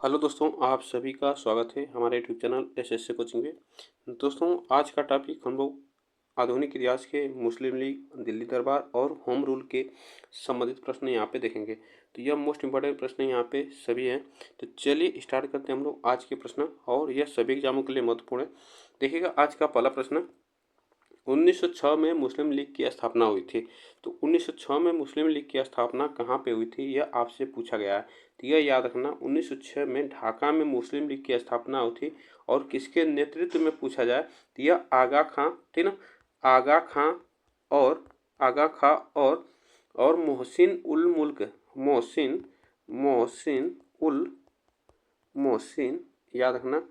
Hello दोस्तों, आप सभी का स्वागत है हमारे यूट्यूब चैनल एसएससी कोचिंग में। दोस्तों, आज का टॉपिक हम लोग आधुनिक इतिहास के मुस्लिम लीग, दिल्ली दरबार और होम रूल के संबंधित प्रश्न यहाँ पे देखेंगे। तो यह मोस्ट इम्पोर्टेंट प्रश्न यहाँ पे सभी हैं। तो चलिए स्टार्ट करते हैं हम लोग आज के प्रश्न, और यह सभी एग्जामों के लिए महत्वपूर्ण है। देखिएगा, आज का पहला प्रश्न, 1906 में मुस्लिम लीग की स्थापना हुई थी। तो 1906 में मुस्लिम लीग की स्थापना कहाँ पे हुई थी, यह आपसे पूछा गया है। तो यह याद रखना, 1906 में ढाका में मुस्लिम लीग की स्थापना हुई थी। और किसके नेतृत्व में पूछा जाए तो यह आगा खां, ठीक ना, आगा खां और मोहसिन उल मुल्क, मोहसिन याद रखना,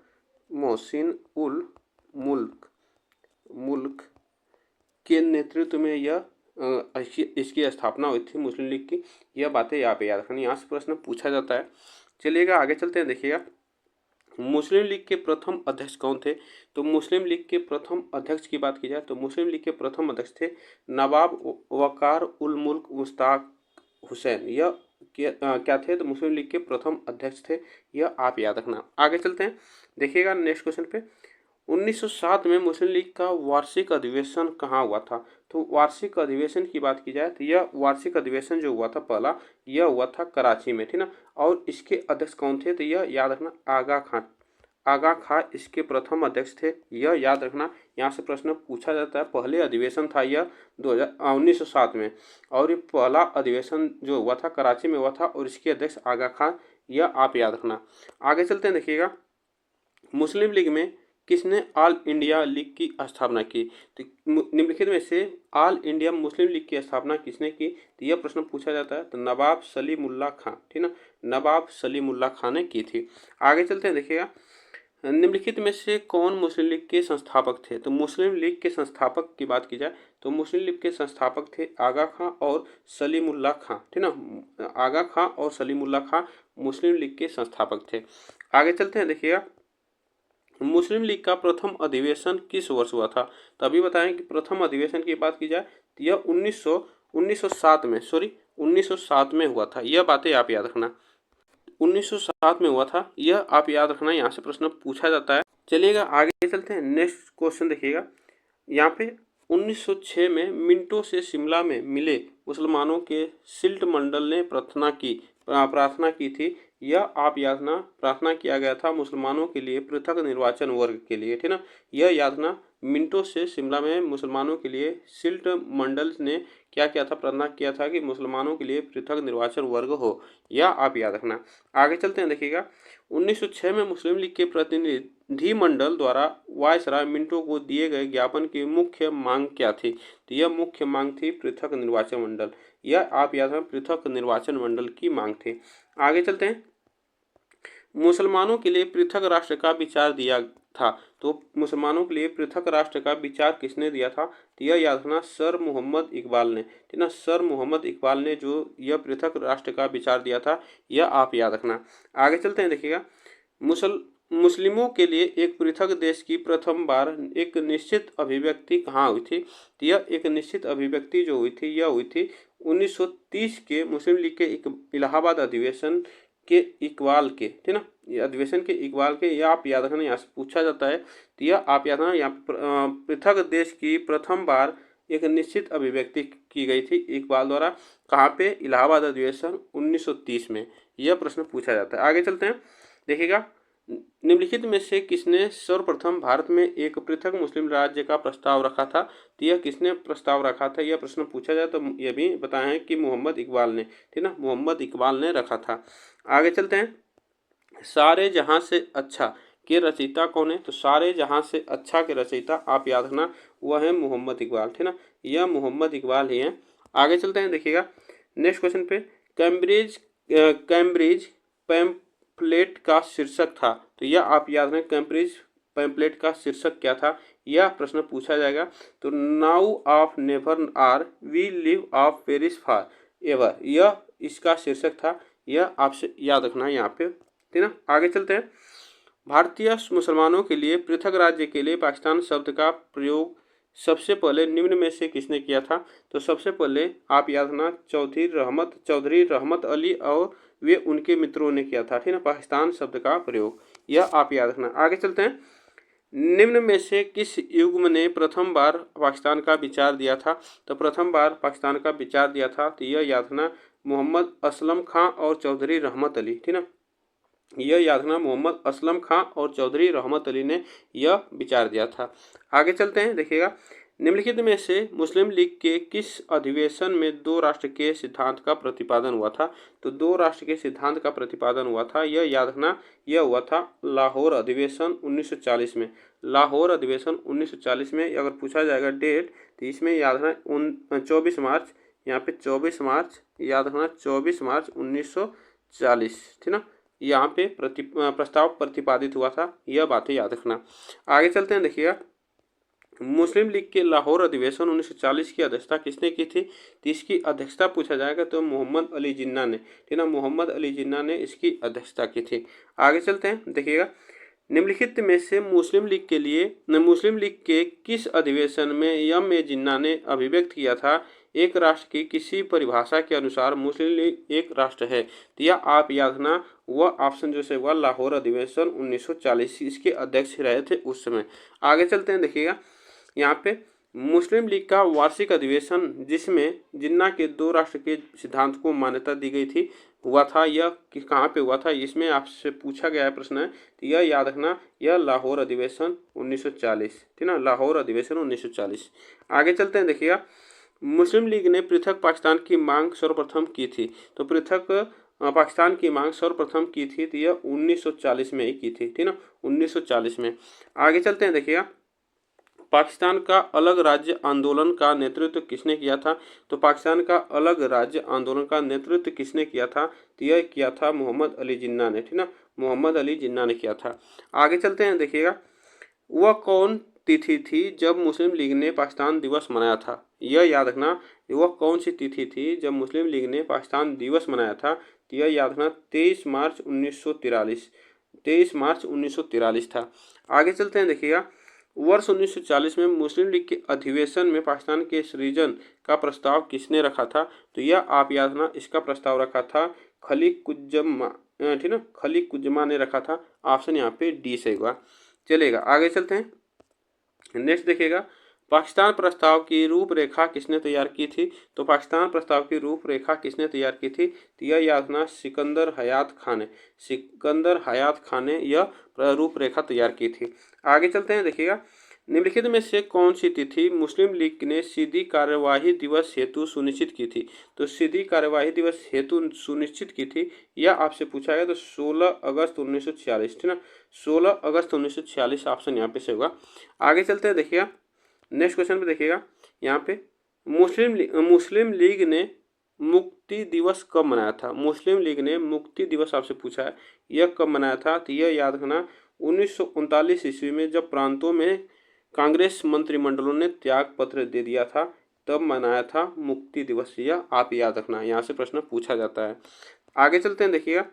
मोहसिन उल मुल्क के नेतृत्व में यह इसकी स्थापना हुई थी मुस्लिम लीग की। यह बातें यहाँ पे याद रखनी, यहाँ से प्रश्न पूछा जाता है। चलिएगा आगे चलते हैं। देखिएगा, मुस्लिम लीग के प्रथम अध्यक्ष कौन थे। तो मुस्लिम लीग के प्रथम अध्यक्ष की बात की जाए तो मुस्लिम लीग के प्रथम अध्यक्ष थे नवाब वकार उल मुल्क मुश्ताक हुसैन। यह क्या थे, तो मुस्लिम लीग के प्रथम अध्यक्ष थे। यह आप याद रखना। आगे चलते हैं। देखिएगा नेक्स्ट क्वेश्चन पे, 1907 में मुस्लिम लीग का वार्षिक अधिवेशन कहाँ हुआ था। तो वार्षिक अधिवेशन की बात की जाए तो यह वार्षिक अधिवेशन जो हुआ था पहला, यह हुआ था कराची में, ठीक ना। और इसके अध्यक्ष कौन थे, तो यह याद रखना, आगा खां इसके प्रथम अध्यक्ष थे। यह याद रखना, यहाँ से प्रश्न पूछा जाता है। पहले अधिवेशन था यह 1907 में, और ये पहला अधिवेशन जो हुआ था कराची में हुआ था, और इसके अध्यक्ष आगा खां। यह आप याद रखना। आगे चलते हैं। देखिएगा, मुस्लिम लीग में किसने ऑल इंडिया लीग की स्थापना की। तो निम्नलिखित में से ऑल इंडिया मुस्लिम लीग की स्थापना किसने की, तो यह प्रश्न पूछा जाता है। तो नवाब सलीमुल्लाह खां, ठीक ना, नवाब सलीमुल्लाह खां ने की थी। आगे चलते हैं। देखिएगा, निम्नलिखित में से कौन मुस्लिम लीग के संस्थापक थे। तो मुस्लिम लीग के संस्थापक की बात की जाए तो मुस्लिम लीग के संस्थापक थे आगा खां और सलीमुल्लाह खां, ठीक ना। आगा खां और सलीमुल्लाह खां मुस्लिम लीग के संस्थापक थे। आगे चलते हैं। देखिएगा, मुस्लिम लीग का प्रथम अधिवेशन किस वर्ष हुआ था। तो अभी बताएं कि प्रथम अधिवेशन की बात की जाए तो यह 1907 में हुआ था। यह बातें आप याद रखना, 1907 में हुआ था। यह आप याद रखना, यहाँ से प्रश्न पूछा जाता है। चलिएगा आगे चलते हैं। नेक्स्ट क्वेश्चन देखिएगा, यहाँ पे 1906 में मिंटो से शिमला में मिले मुसलमानों के सिल्ट मंडल ने प्रार्थना की थी। यह आप याद रखना, प्रार्थना किया गया था मुसलमानों के लिए पृथक निर्वाचन वर्ग के लिए, ठीक ना। यह याद रखना, मिंटो से शिमला में मुसलमानों के लिए सिल्ट मंडल ने क्या किया था, प्रार्थना किया था कि मुसलमानों के लिए पृथक निर्वाचन वर्ग हो। यह आप याद रखना। आगे चलते हैं। देखिएगा, 1906 में मुस्लिम लीग के प्रतिनिधि मंडल द्वारा वायसराय मिंटो को दिए गए ज्ञापन की मुख्य मांग क्या थी। तो यह मुख्य मांग थी पृथक निर्वाचन मंडल। यह आप याद रखना, पृथक निर्वाचन मंडल की मांग थी। आगे चलते हैं। मुसलमानों के लिए पृथक राष्ट्र का विचार दिया था। तो मुसलमानों के लिए पृथक राष्ट्र का विचार किसने दिया था, तो यह याद रखना, सर मोहम्मद इकबाल ने, ठीक ना। सर मोहम्मद इकबाल ने जो यह पृथक राष्ट्र का विचार दिया था, यह आप याद रखना। आगे चलते हैं। देखिएगा, मुस्लिमों के लिए एक पृथक देश की प्रथम बार एक निश्चित अभिव्यक्ति कहाँ हुई थी। तो यह एक निश्चित अभिव्यक्ति जो हुई थी, यह हुई थी 1930 के मुस्लिम लीग के एक इलाहाबाद अधिवेशन के इकबाल के, ठीक ना, ये अधिवेशन के इकबाल के। यह आप याद रखना, यहाँ से पूछा जाता है। तो यह आप याद रखना, यहाँ पृथक देश की प्रथम बार एक निश्चित अभिव्यक्ति की गई थी इकबाल द्वारा। कहाँ पे, इलाहाबाद अधिवेशन 1930 में। यह प्रश्न पूछा जाता है। आगे चलते हैं। देखिएगा, निम्नलिखित में से किसने सर्वप्रथम भारत में एक पृथक मुस्लिम राज्य का प्रस्ताव रखा था। तो यह किसने प्रस्ताव रखा था, यह प्रश्न पूछा जाए तो यह भी बताएं कि मोहम्मद इकबाल ने, ठीक ना, मोहम्मद इकबाल ने रखा था। आगे चलते हैं। सारे जहां से अच्छा के रचयिता कौन है। तो सारे जहां से अच्छा के रचयिता आप याद रखना, वह है मोहम्मद इकबाल, ठीक ना। यह मोहम्मद इकबाल ही है। आगे चलते हैं। देखिएगा, नेक्स्ट क्वेश्चन पे, कैम्ब्रिज पैम्फलेट का शीर्षक था। तो यह आप याद रखें, कैम्ब्रिज पैम्फलेट का शीर्षक क्या था, यह प्रश्न पूछा जाएगा। तो now of never are we live of Paris for ever, यह इसका शीर्षक था। यह आपसे याद रखना है यहाँ पे, ठीक ना। आगे चलते हैं। भारतीय मुसलमानों के लिए पृथक राज्य के लिए पाकिस्तान शब्द का प्रयोग सबसे पहले निम्न में से किसने किया था। तो सबसे पहले आप याद रखना, चौधरी रहमत अली और वे उनके मित्रों ने किया था, ठीक है। पाकिस्तान शब्द का प्रयोग, यह आप याद रखना। आगे चलते हैं। निम्न में से किस युग्म ने प्रथम बार पाकिस्तान का विचार दिया था? तो प्रथम बार पाकिस्तान का विचार दिया था, तो यह याद रखना मोहम्मद असलम खां और चौधरी रहमत अली, ठीक ना। यह याद रखना मोहम्मद असलम खां और चौधरी रहमत अली ने यह विचार दिया था। आगे चलते हैं, देखिएगा। निम्नलिखित में से मुस्लिम लीग के किस अधिवेशन में दो राष्ट्र के सिद्धांत का प्रतिपादन हुआ था? तो दो राष्ट्र के सिद्धांत का प्रतिपादन हुआ था, यह याद रखना, यह हुआ था लाहौर अधिवेशन 1940 में। लाहौर अधिवेशन 1940 में अगर पूछा जाएगा डेट, तो इसमें याद रखना 24 मार्च, यहाँ पे 24 मार्च याद रखना, 24 मार्च 1940, ठीक ना। यहाँ पे प्रस्ताव प्रतिपादित हुआ था, यह बातें याद रखना। आगे चलते हैं, देखिएगा। मुस्लिम लीग के लाहौर अधिवेशन 1940 की अध्यक्षता किसने की थी? तो इसकी अध्यक्षता पूछा जाएगा तो मोहम्मद अली जिन्ना ने, ठीक ना, मोहम्मद अली जिन्ना ने इसकी अध्यक्षता की थी। आगे चलते हैं, देखिएगा। निम्नलिखित में से मुस्लिम लीग के किस अधिवेशन में एम ए जिन्ना ने अभिव्यक्त किया था एक राष्ट्र की किसी परिभाषा के अनुसार मुस्लिम लीग एक राष्ट्र है? तो यह आप याद रखना, वह ऑप्शन जो से हुआ लाहौर अधिवेशन 1940, इसके अध्यक्ष रहे थे उस समय। आगे चलते हैं, देखिएगा। यहाँ पे मुस्लिम लीग का वार्षिक अधिवेशन जिसमें जिन्ना के दो राष्ट्र के सिद्धांत को मान्यता दी गई थी हुआ था, यह कहाँ पे हुआ था? इसमें आपसे पूछा गया है प्रश्न है, तो यह याद रखना, यह लाहौर अधिवेशन 1940, ठीक ना, लाहौर अधिवेशन 1940। आगे चलते हैं, देखिएगा। मुस्लिम लीग ने पृथक पाकिस्तान की मांग सर्वप्रथम की थी, तो पृथक पाकिस्तान की मांग सर्वप्रथम की थी, तो यह 1940 में ही की थी, ठीक ना, 1940 में। आगे चलते हैं, देखिएगा। पाकिस्तान का अलग राज्य आंदोलन का नेतृत्व किसने किया था? तो पाकिस्तान का अलग राज्य आंदोलन का नेतृत्व किसने किया था? तो यह किया था मोहम्मद अली जिन्ना ने, ठीक ना, मोहम्मद अली जिन्ना ने किया था। आगे चलते हैं, देखिएगा। वह कौन तिथि थी जब मुस्लिम लीग ने पाकिस्तान दिवस मनाया था? यह याद रखना, वह कौन सी तिथि थी जब मुस्लिम लीग ने पाकिस्तान दिवस मनाया था? तो यह याद रखना 23 मार्च 1943, 23 मार्च 1943 था। आगे चलते हैं, देखिएगा। वर्ष 1940 में मुस्लिम लीग के अधिवेशन में पाकिस्तान के सृजन का प्रस्ताव किसने रखा था? तो यह आप याद रखना, इसका प्रस्ताव रखा था खलीकुज्जमा, ठीक ना, खलीकुज्जमा ने रखा था। ऑप्शन यहाँ पे डी से होगा, चलेगा। आगे चलते हैं, नेक्स्ट देखिएगा। पाकिस्तान प्रस्ताव की रूपरेखा किसने तैयार की थी? तो पाकिस्तान प्रस्ताव की रूपरेखा किसने तैयार की थी? तो यह याद रखना सिकंदर हयात खान ने, सिकंदर हयात खान ने यह रूपरेखा तैयार की थी। आगे चलते हैं, देखिएगा। निम्नलिखित में से कौन सी तिथि मुस्लिम लीग ने सीधी कार्यवाही दिवस हेतु सुनिश्चित की थी? तो सीधी कार्यवाही दिवस हेतु सुनिश्चित की थी, यह आपसे पूछा गया, तो 16 अगस्त 1946, ठीक ना, 16 अगस्त 1946 ऑप्शन यहाँ पे से होगा। आगे चलते हैं, देखिएगा। नेक्स्ट क्वेश्चन पे देखिएगा। यहाँ पे मुस्लिम लीग ने मुक्ति दिवस कब मनाया था? मुस्लिम लीग ने मुक्ति दिवस आपसे पूछा है, यह कब मनाया था? तो यह याद रखना 1939 ईस्वी में, जब प्रांतों में कांग्रेस मंत्रिमंडलों ने त्याग पत्र दे दिया था, तब मनाया था मुक्ति दिवस, यह आप याद रखना, यहाँ से प्रश्न पूछा जाता है। आगे चलते हैं, देखिएगा।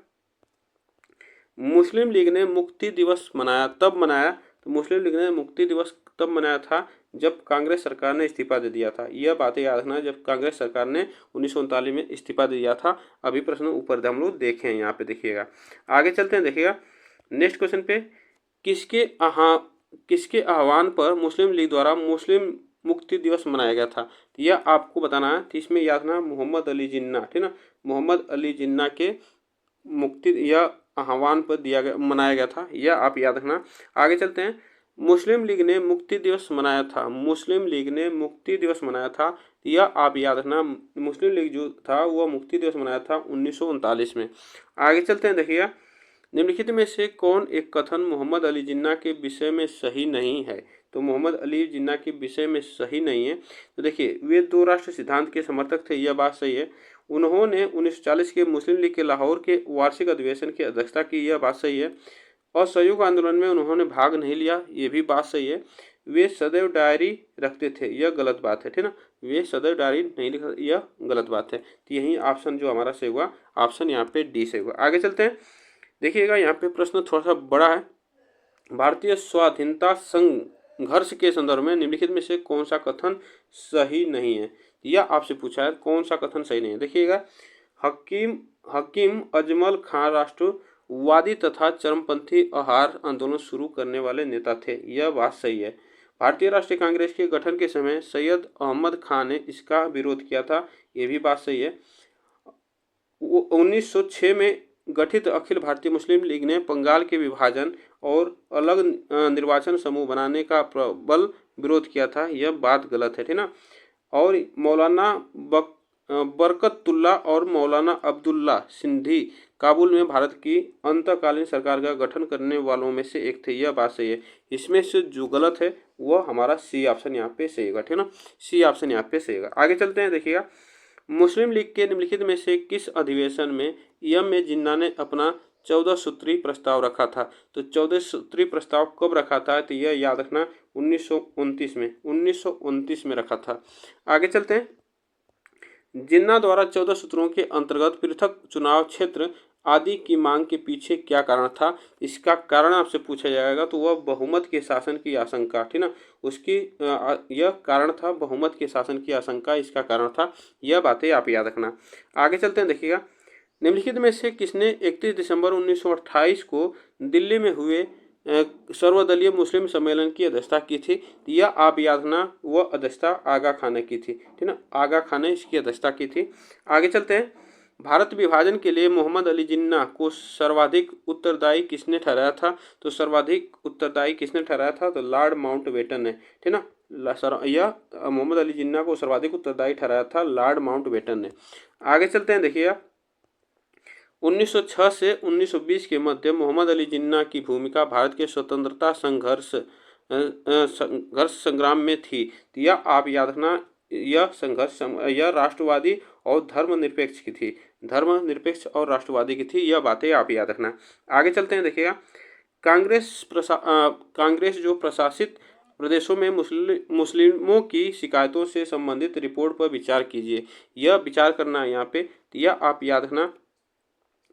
मुस्लिम लीग ने मुक्ति दिवस मनाया, तब मनाया, तो मुस्लिम लीग ने मुक्ति दिवस तब मनाया था जब कांग्रेस सरकार ने इस्तीफा दे दिया था, यह बातें याद रखना, जब कांग्रेस सरकार ने 1939 में इस्तीफा दे दिया था। अभी प्रश्न ऊपर हम लोग देखें, यहाँ पे देखिएगा। आगे चलते हैं, देखिएगा। नेक्स्ट क्वेश्चन पे, किसके आह्वान पर मुस्लिम लीग द्वारा मुस्लिम मुक्ति दिवस मनाया गया था? यह आपको बताना है, तो इसमें याद रखना मोहम्मद अली जिन्ना, ठीक ना, मोहम्मद अली जिन्ना के मुक्ति यह आह्वान पर मनाया गया था, यह आप याद रखना। आगे चलते हैं। मुस्लिम लीग ने मुक्ति दिवस मनाया था, मुस्लिम लीग ने मुक्ति दिवस मनाया था, यह आप याद रखना, मुस्लिम लीग जो था वह मुक्ति दिवस मनाया था 1939 में। आगे चलते हैं, देखिएगा। निम्नलिखित में से कौन एक कथन मोहम्मद अली जिन्ना के विषय में सही नहीं है? तो मोहम्मद अली जिन्ना के विषय में सही नहीं है, तो देखिए, वे दो राष्ट्र सिद्धांत के समर्थक थे, यह बात सही है। उन्होंने 1940 के मुस्लिम लीग के लाहौर के वार्षिक अधिवेशन की अध्यक्षता की, यह बात सही है। असहयोग आंदोलन में उन्होंने भाग नहीं लिया, ये भी बात सही है। वे सदैव डायरी रखते थे, यह गलत बात है, ठीक ना, वे सदैव डायरी नहीं लिखा, यह गलत बात है। तो यही ऑप्शन जो हमारा से हुआ, ऑप्शन यहाँ पे डी से हुआ। आगे चलते हैं, देखिएगा। यहाँ पे प्रश्न थोड़ा सा बड़ा है। भारतीय स्वाधीनता संघर्ष के संदर्भ में निम्नलिखित में से कौन सा कथन सही नहीं है? यह आपसे पूछा है, कौन सा कथन सही नहीं है? देखिएगा। हकीम हकीम अजमल खान राष्ट्रवादी तथा चरमपंथी आहार आंदोलन शुरू करने वाले नेता थे। यह बात सही है। भारतीय राष्ट्रीय कांग्रेस के गठन के समय सैयद अहमद खान ने इसका विरोध किया था। ये भी बात सही है। 1906 में गठित अखिल भारतीय मुस्लिम लीग ने बंगाल के विभाजन और अलग निर्वाचन समूह बनाने का प्रबल विरोध किया था। यह बात गलत है, ठीक ना। और मौलाना बरकतुल्ला और मौलाना अब्दुल्ला सिंधी काबुल में भारत की अंतकालीन सरकार का गठन करने वालों में से एक थे। यह बात सही है। इसमें से जो गलत है वह हमारा सी ऑप्शन यहाँ पे सही होगा, ठीक ना। सी ऑप्शन यहाँ पे सही होगा। आगे चलते हैं, देखिएगा मुस्लिम लीग के निम्नलिखित में से किस अधिवेशन में एम जिन्ना ने अपना 14 सूत्री प्रस्ताव रखा था। तो 14 सूत्री प्रस्ताव कब रखा था, तो यह याद रखना 1929 में रखा था। आगे चलते हैं, जिन्ना द्वारा 14 सूत्रों के अंतर्गत पृथक चुनाव क्षेत्र आदि की मांग के पीछे क्या कारण था। इसका कारण आपसे पूछा जाएगा तो वह बहुमत के शासन की आशंका, ठीक ना। उसकी यह कारण था बहुमत के शासन की आशंका, इसका कारण था। यह बातें आप याद रखना। आगे चलते हैं, देखिएगा निम्नलिखित में से किसने 31 दिसंबर 1928 को दिल्ली में हुए सर्वदलीय मुस्लिम सम्मेलन की अध्यक्षता की थी। यह आप याद रखना, वह अध्यक्षता आगा खान ने की थी, ठीक ना। आगा खान ने इसकी अध्यक्षता की थी। आगे चलते हैं, भारत विभाजन के लिए मोहम्मद अली जिन्ना को सर्वाधिक उत्तरदायी किसने ठहराया था। तो सर्वाधिक उत्तरदायी किसने ठहराया था, तो लॉर्ड माउंटबेटन ने, ठीक ना। यह मोहम्मद अली जिन्ना को सर्वाधिक उत्तरदायी ठहराया था लॉर्ड माउंटबेटन ने। आगे चलते हैं, देखिएगा 1906 से 1920 के मध्य मोहम्मद अली जिन्ना की भूमिका भारत के स्वतंत्रता संघर्ष संग्राम में थी। तो यह आप याद रखना, यह संघर्ष यह राष्ट्रवादी और धर्मनिरपेक्ष की थी। धर्मनिरपेक्ष और राष्ट्रवादी की थी। यह बातें आप याद रखना। आगे चलते हैं, देखिएगा कांग्रेस जो प्रशासित प्रदेशों में मुस्लिमों की शिकायतों से संबंधित रिपोर्ट पर विचार कीजिए। यह विचार करना है यहाँ पे। तो यह आप याद रखना,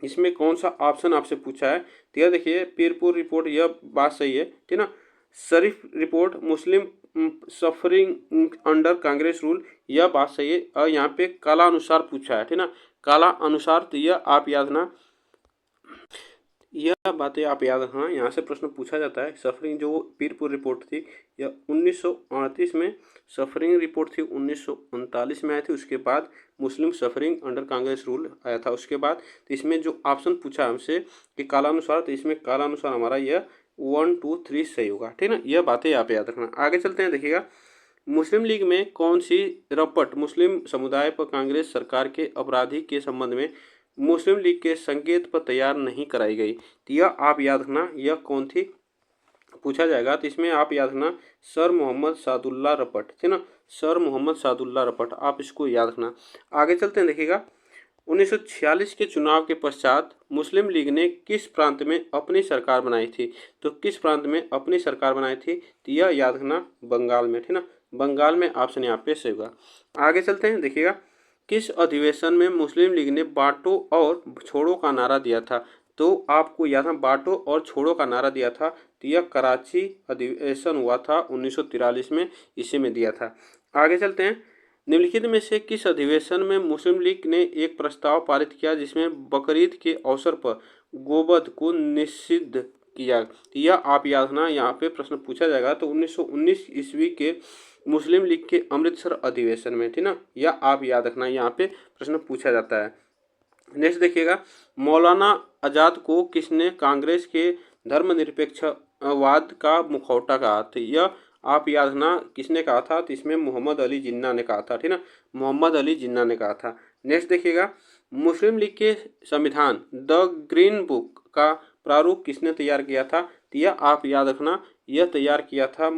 इसमें कौन सा ऑप्शन आपसे पूछा है। तो यह देखिए पीरपुर रिपोर्ट, यह बात सही है, ठीक ना। शरीफ रिपोर्ट, मुस्लिम सफरिंग अंडर कांग्रेस रूल, यह बात सही है। और यहाँ पे काला अनुसार पूछा है, ठीक ना, काला अनुसार। तो यह आप याद रखना, यह बातें आप याद रखना, यहाँ से प्रश्न पूछा जाता है। सफरिंग जो पीरपुर रिपोर्ट थी यह 1938 में, सफरिंग रिपोर्ट थी 1939 में आई थी। उसके बाद मुस्लिम सफरिंग अंडर कांग्रेस रूल आया था उसके बाद। तो इसमें जो ऑप्शन पूछा हमसे कि कालानुसार, तो इसमें कालानुसार हमारा यह 1 2 3 सही होगा, ठीक ना। यह बातें आप याद रखना। आगे चलते हैं, देखिएगा मुस्लिम लीग में कौन सी रपट मुस्लिम समुदाय पर कांग्रेस सरकार के अपराधी के संबंध में मुस्लिम लीग के संकेत पर तैयार नहीं कराई गई। तो यह आप याद रखना, यह कौन थी पूछा जाएगा। तो इसमें आप याद रखना सर मोहम्मद सादुल्ला रपट, ठीक ना, सर मोहम्मद सादुल्ला रपट, आप इसको याद रखना। आगे चलते हैं, देखिएगा 1946 के चुनाव के पश्चात मुस्लिम लीग ने किस प्रांत में अपनी सरकार बनाई थी। तो किस प्रांत में अपनी सरकार बनाई थी, तो यह याद रखना बंगाल में, ठीक ना, बंगाल में ऑप्शन यहाँ पे सही होगा। आगे चलते हैं, देखिएगा किस अधिवेशन में मुस्लिम लीग ने बांटो और छोड़ो का नारा दिया था। तो आपको याद है बांटो और छोड़ो का नारा दिया था। तो यह कराची अधिवेशन हुआ था 1943 में, इसी में दिया था। आगे चलते हैं, निम्नलिखित में से किस अधिवेशन में मुस्लिम लीग ने एक प्रस्ताव पारित किया जिसमें बकरीद के अवसर पर गोवध को निषिद्ध किया। यह आप याद रखना, यहाँ पे प्रश्न पूछा जाएगा। तो 1919 ईस्वी के मुस्लिम लीग के अमृतसर अधिवेशन में, ठीक ना, यह आप याद रखना, यहाँ पे प्रश्न पूछा जाता है। नेक्स्ट देखिएगा मौलाना आज़ाद को किसने कांग्रेस के धर्मनिरपेक्षवाद का मुखौटा कहा था। यह आप याद रखना किसने कहा था। तो इसमें मोहम्मद अली जिन्ना ने कहा था, ठीक ना, मोहम्मद अली जिन्ना ने कहा था। नेक्स्ट देखिएगा मुस्लिम लीग के संविधान द ग्रीन बुक का प्रारूप किसने तैयार किया था। तो यह आप याद रखना, यह तैयार किया था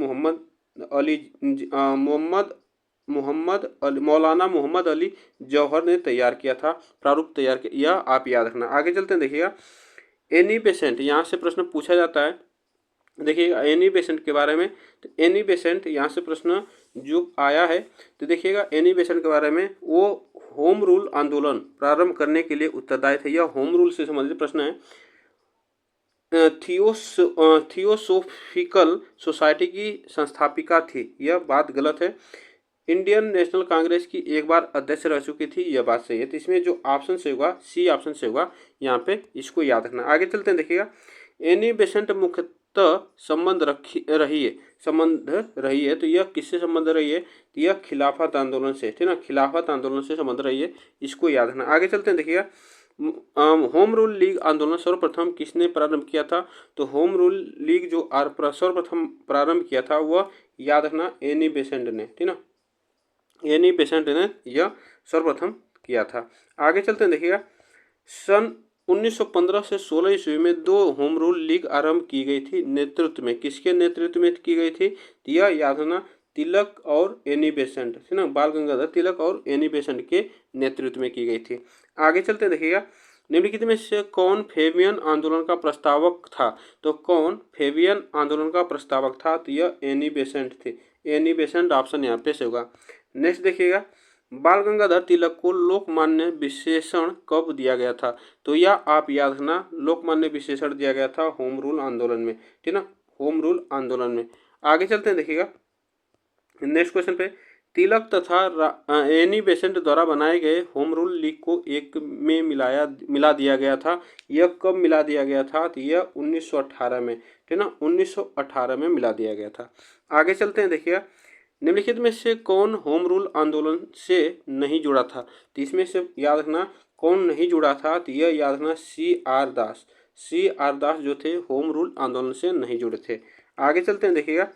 मौलाना मोहम्मद अली जौहर ने तैयार किया था, प्रारूप तैयार किया। यह आप याद रखना। आगे चलते हैं, देखिएगा एनी बेसेंट, यहाँ से प्रश्न पूछा जाता है। देखिएगा एनी बेसेंट के बारे में। तो एनी बेसेंट यहाँ से प्रश्न जो आया है, तो देखिएगा एनी बेसेंट के बारे में, वो होम रूल आंदोलन प्रारंभ करने के लिए उत्तरदायी थे। यह होम रूल से संबंधित प्रश्न है। थियोसोफिकल सोसाइटी की संस्थापिका थी। यह बात गलत है। इंडियन नेशनल कांग्रेस की एक बार अध्यक्ष रह चुकी थी, यह बात सही है। तो इसमें जो ऑप्शन से होगा, सी ऑप्शन से होगा यहाँ पे, इसको याद रखना। आगे चलते हैं, देखिएगा एनी बेसेंट मुख्यतः संबंध रही है। तो यह किससे संबंध रही है? तो यह खिलाफत आंदोलन से, ठीक ना, खिलाफत आंदोलन से संबंध रही है, इसको याद रखना। आगे चलते हैं, देखिएगा होम रूल लीग आंदोलन सर्वप्रथम किसने प्रारंभ किया था? तो होम रूल लीग जो सर्वप्रथम प्रारंभ किया था वह, याद रखना, एनी बेसेंट ने, ठीक ना, एनी बेसेंट ने यह सर्वप्रथम किया था। आगे चलते हैं, देखिएगा सन 1915 से 16 ईस्वी में 2 होम रूल लीग आरंभ की गई थी। नेतृत्व में किसके नेतृत्व में की गई थी? यह याद रखना, तिलक और एनी बेसेंट, है ना, बाल गंगाधर तिलक और एनी बेसेंट के नेतृत्व में की गई थी। आगे चलते हैं, देखिएगा निम्नलिखित में से कौन फेबियन आंदोलन का प्रस्तावक था? तो कौन फेबियन आंदोलन का प्रस्तावक था? तो यह एनी बेसेंट थे। एनी बेसेंट ऑप्शन यहाँ पे से होगा। नेक्स्ट देखिएगा बाल गंगाधर तिलक को लोकमान्य विशेषण कब दिया गया था? तो यह आप याद रखना, लोकमान्य विशेषण दिया गया था होम रूल आंदोलन में, ठीक ना, होम रूल आंदोलन में। आगे चलते हैं, देखिएगा नेक्स्ट क्वेश्चन पे, तिलक तथा एनी बेसेंट द्वारा बनाए गए होम रूल लीग को एक में मिला दिया गया था। यह कब मिला दिया गया था? तो यह 1918 में, ठीक ना, 1918 में मिला दिया गया था। आगे चलते हैं, देखिएगा निम्नलिखित में से कौन होम रूल आंदोलन से नहीं जुड़ा था? तो इसमें से याद रखना कौन नहीं जुड़ा था? तो यह याद रखना, CR दास। CR दास जो थे होम रूल आंदोलन से नहीं जुड़े थे। आगे चलते हैं, देखिएगा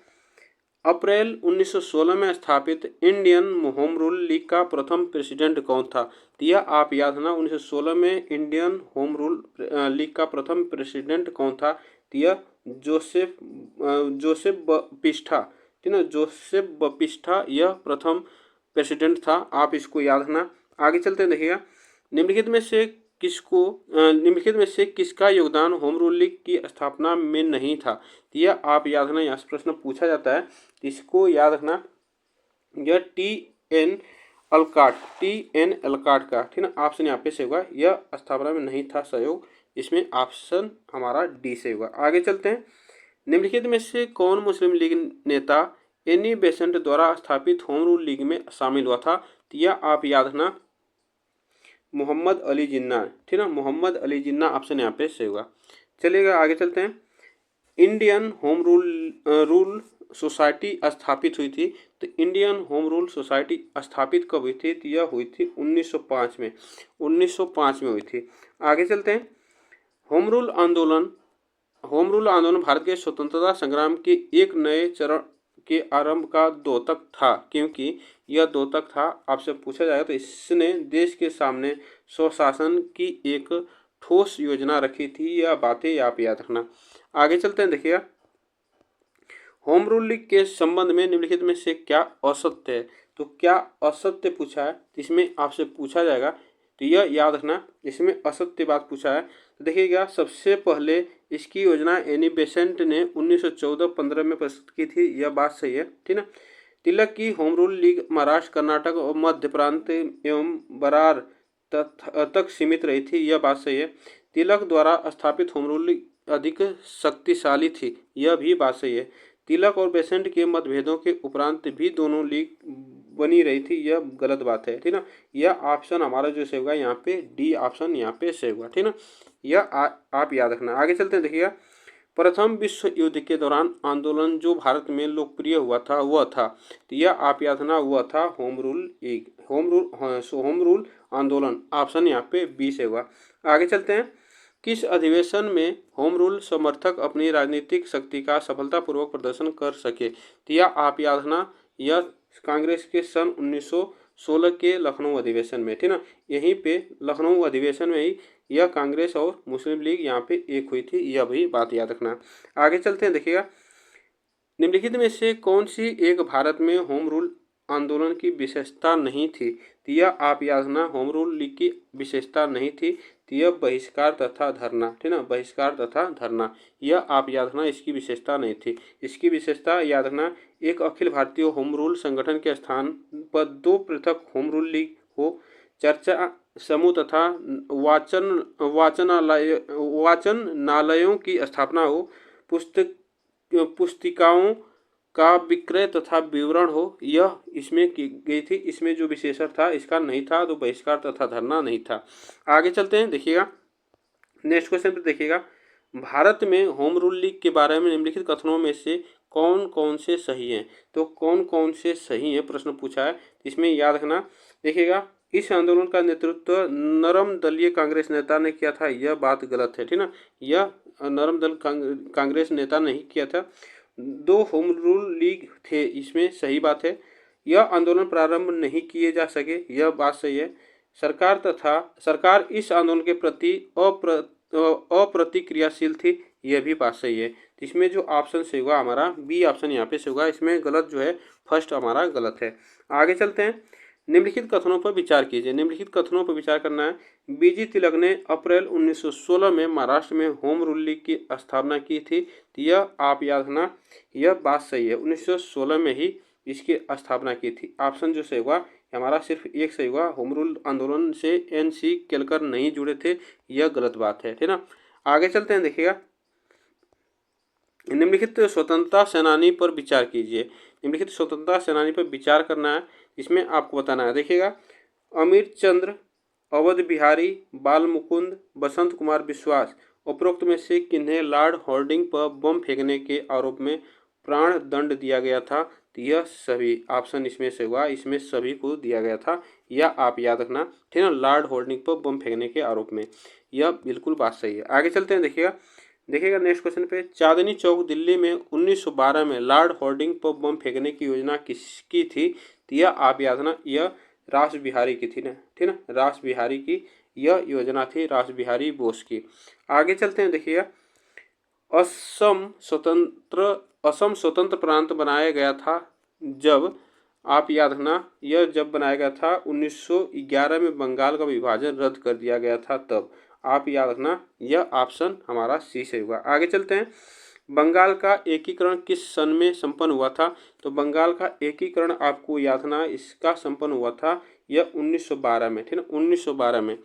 अप्रैल 1916 में स्थापित इंडियन होम रूल लीग का प्रथम प्रेसिडेंट कौन था? तो यह आप याद रखना, 1916 में इंडियन होम रूल लीग का प्रथम प्रेसिडेंट कौन था? तो यह जोसेफ बपिस्टा, ठीक ना, जोसेफ बपिस्टा यह प्रथम प्रेसिडेंट था, आप इसको याद रखना। आगे चलते हैं, देखिएगा निम्नलिखित में से किसका योगदान होम रूल लीग की स्थापना में नहीं था? तो यह आप याद रखना, यहाँ से प्रश्न पूछा जाता है, इसको याद रखना, यह TN एलकाट का, ठीक ना, ऑप्शन यहाँ पे से होगा, यह स्थापना में नहीं था सहयोग, इसमें ऑप्शन हमारा डी से होगा। आगे चलते हैं, निम्नलिखित में से कौन मुस्लिम लीग नेता एनी बेसेंट द्वारा स्थापित होम रूल लीग में शामिल हुआ था? तो यह आप याद रखना, मोहम्मद अली जिन्ना, ठीक ना, मोहम्मद अली जिन्ना ऑप्शन यहाँ पे से होगा। चलिएगा आगे चलते हैं, इंडियन होम रूल सोसाइटी स्थापित हुई थी। तो इंडियन होम रूल सोसाइटी स्थापित कब हुई थी? तो यह हुई थी 1905 में, 1905 में हुई थी। आगे चलते हैं, होम रूल आंदोलन भारत के स्वतंत्रता संग्राम के एक नए चरण के आरंभ का द्योतक था, क्योंकि यह द्योतक था, आपसे पूछा जाएगा तो इसने देश के सामने स्वशासन की एक ठोस योजना रखी थी। यह बातें आप याद रखना। आगे चलते हैं, देखिएगा होम रूल लीग के संबंध में निम्नलिखित में से क्या असत्य है? तो क्या असत्य पूछा है, इसमें आपसे पूछा जाएगा, तो यह याद रखना, इसमें असत्य बात पूछा है। तो देखिएगा सबसे पहले इसकी योजना एनी बेसेंट ने 1914-15 में प्रस्तुत की थी, यह बात सही है, ठीक ना। तिलक की home rule league Maharashtra, Karnataka और मध्य प्रांत एवं बरार तक सीमित रही थी, यह बात सही है। तिलक द्वारा स्थापित होम रूल लीग अधिक शक्तिशाली थी, यह भी बात सही है। तिलक और बेसेंट के मतभेदों के उपरांत भी दोनों लीग बनी रही थी, यह गलत बात है, ठीक ना। यह ऑप्शन हमारा जो से होगा यहाँ पे डी ऑप्शन यहाँ पे से होगा, ठीक ना, यह आप याद रखना। आगे चलते हैं, देखिएगा प्रथम विश्व युद्ध के दौरान आंदोलन जो भारत में लोकप्रिय हुआ था वह था, तो यह आप याद रखना, वह था होम रूल आंदोलन, ऑप्शन यहाँ पे बी से होगा। आगे चलते हैं, किस अधिवेशन में होम रूल समर्थक अपनी राजनीतिक शक्ति का सफलतापूर्वक प्रदर्शन कर सके? तो यह आप याद रखना, यह कांग्रेस के सन 1916 के लखनऊ अधिवेशन में, ठीक ना, यहीं पे लखनऊ अधिवेशन में ही यह कांग्रेस और मुस्लिम लीग यहाँ पे एक हुई थी, यह भी बात याद रखना। आगे चलते हैं, देखिएगा निम्नलिखित में से कौन सी एक भारत में होम रूल आंदोलन की विशेषता नहीं थी? तो यह आप याद रखना, होम रूल लीग की विशेषता नहीं थी, तो यह बहिष्कार तथा धरना, ठीक ना, बहिष्कार तथा धरना, यह आप याद रखना, इसकी विशेषता नहीं थी। इसकी विशेषता याद रखना, एक अखिल भारतीय होम रूल संगठन के स्थान पर 2 पृथक होम रूल लीग हो, चर्चा समूह तथा वाचनालयों की स्थापना हो, पुस्तिकाओं का विक्रय तथा विवरण हो, यह इसमें की गई थी। इसमें जो विशेषण था इसका नहीं था, तो बहिष्कार तथा धरना नहीं था। आगे चलते हैं, देखिएगा नेक्स्ट क्वेश्चन पे देखिएगा, भारत में होम रूल लीग के बारे में निम्नलिखित कथनों में से कौन कौन से सही हैं। तो कौन कौन से सही हैं प्रश्न पूछा है, इसमें याद रखना। देखिएगा, इस आंदोलन का नेतृत्व नरम दलीय कांग्रेस नेता ने किया था, यह बात गलत है, ठीक ना। यह नरम दल कांग्रेस नेता नहीं किया था। 2 होम रूल लीग थे, इसमें सही बात है। यह आंदोलन प्रारंभ नहीं किए जा सके, यह बात सही है। सरकार इस आंदोलन के प्रति अप्रतिक्रियाशील थी, यह भी बात सही है। इसमें जो ऑप्शन से होगा हमारा बी ऑप्शन यहाँ पे से होगा, इसमें गलत जो है फर्स्ट हमारा गलत है। आगे चलते हैं, निम्नलिखित कथनों पर विचार कीजिए। निम्नलिखित कथनों पर विचार करना है। बीजी तिलक ने अप्रैल 1916 में महाराष्ट्र में होम रूल लीग की स्थापना की थी, यह आप याद रखना, यह बात सही है। 1916 में ही इसकी स्थापना की थी। ऑप्शन जो सही होगा हमारा सिर्फ एक सही होगा, होम रूल आंदोलन से एन.सी. केलकर नहीं जुड़े थे, यह गलत बात है, ठीक ना। आगे चलते हैं, देखिएगा निम्नलिखित स्वतंत्रता सेनानी पर विचार कीजिए। निम्नलिखित स्वतंत्रता सेनानी पर विचार करना है, इसमें आपको बताना है। देखिएगा, अमीर चंद्र, अवध बिहारी, बाल मुकुंद, बसंत कुमार विश्वास, उपरोक्त में से किन्हें लॉर्ड हॉर्डिंग पर बम फेंकने के आरोप में प्राण दंड दिया गया था। तो यह सभी ऑप्शन इसमें से हुआ, इसमें सभी को दिया गया था, यह आप याद रखना, ठीक है। लॉर्ड हॉर्डिंग पर बम फेंकने के आरोप में, यह बिल्कुल बात सही है। आगे चलते हैं, देखिएगा नेक्स्ट क्वेश्चन पे, चांदनी चौक दिल्ली में 1912 में लॉर्ड हॉर्डिंग पर बम फेंकने की योजना किसकी थी। तो यह आप याद रखना, यह रास बिहारी की थी ना, ठीक ना, रास बिहारी की यह योजना थी, रास बिहारी बोस की। आगे चलते हैं, देखिएगा असम स्वतंत्र प्रांत बनाया गया था जब, आप याद रखना, यह जब बनाया गया था 1911 में बंगाल का विभाजन रद्द कर दिया गया था तब, आप याद रखना, यह ऑप्शन हमारा सी से होगा। आगे चलते हैं, बंगाल का एकीकरण किस सन में संपन्न हुआ था। तो बंगाल का एकीकरण आपको याद रखना, इसका संपन्न हुआ था यह 1912 में, ठीक है, 1912 में।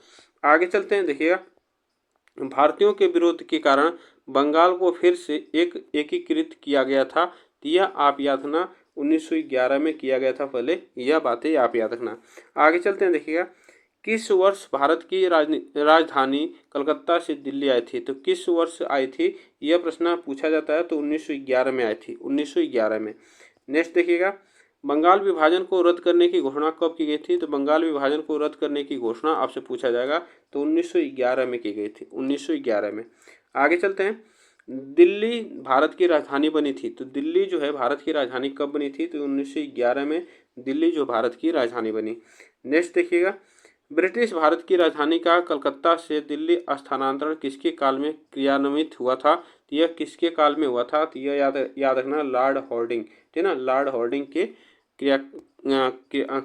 आगे चलते हैं, देखिएगा भारतीयों के विरोध के कारण बंगाल को फिर से एकीकृत किया गया था, यह आप याद रखना 1911 में किया गया था पहले, यह बातें आप याद रखना। आगे चलते हैं, देखिएगा किस वर्ष भारत की राजधानी कलकत्ता से दिल्ली आई थी। तो किस वर्ष आई थी, यह प्रश्न पूछा जाता है, तो 1911 में आई थी, 1911 में। नेक्स्ट देखिएगा, बंगाल विभाजन को रद्द करने की घोषणा कब की गई थी। तो बंगाल विभाजन को रद्द करने की घोषणा आपसे पूछा जाएगा, तो 1911 में की गई थी, 1911 में। आगे चलते हैं, दिल्ली भारत की राजधानी बनी थी। तो दिल्ली जो है भारत की राजधानी कब बनी थी, तो 1911 में दिल्ली जो भारत की राजधानी बनी। नेक्स्ट देखिएगा, ब्रिटिश भारत की राजधानी का कलकत्ता से दिल्ली स्थानांतरण किसके काल में क्रियान्वित हुआ था। तो यह किसके काल में हुआ था, तो यह याद रखना, लॉर्ड हॉर्डिंग, ठीक है ना, लॉर्ड हॉर्डिंग के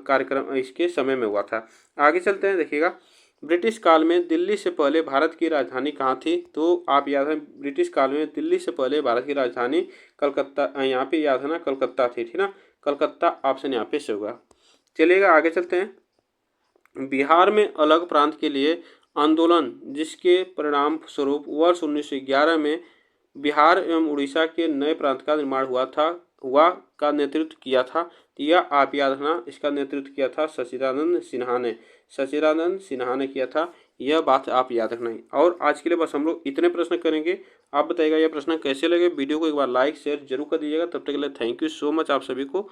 कार्यक्रम इसके समय में हुआ था। आगे चलते हैं, देखिएगा ब्रिटिश काल में दिल्ली से पहले भारत की राजधानी कहाँ थी। तो आप याद है, ब्रिटिश काल में दिल्ली से पहले भारत की राजधानी कलकत्ता, यहाँ पे याद है ना, कलकत्ता थी, ठीक ना, कलकत्ता ऑप्शन यहाँ पे से होगा। चलिएगा आगे चलते हैं, बिहार में अलग प्रांत के लिए आंदोलन जिसके परिणाम स्वरूप वर्ष 1911 में बिहार एवं उड़ीसा के नए प्रांत का निर्माण हुआ का नेतृत्व किया था। यह आप याद रखना, इसका नेतृत्व किया था सचिदानंद सिन्हा ने किया था, यह बात आप याद रखना। और आज के लिए बस हम लोग इतने प्रश्न करेंगे। आप बताइएगा यह प्रश्न कैसे लगे, वीडियो को एक बार लाइक शेयर जरूर कर दीजिएगा। तब तक के लिए थैंक यू सो मच आप सभी को।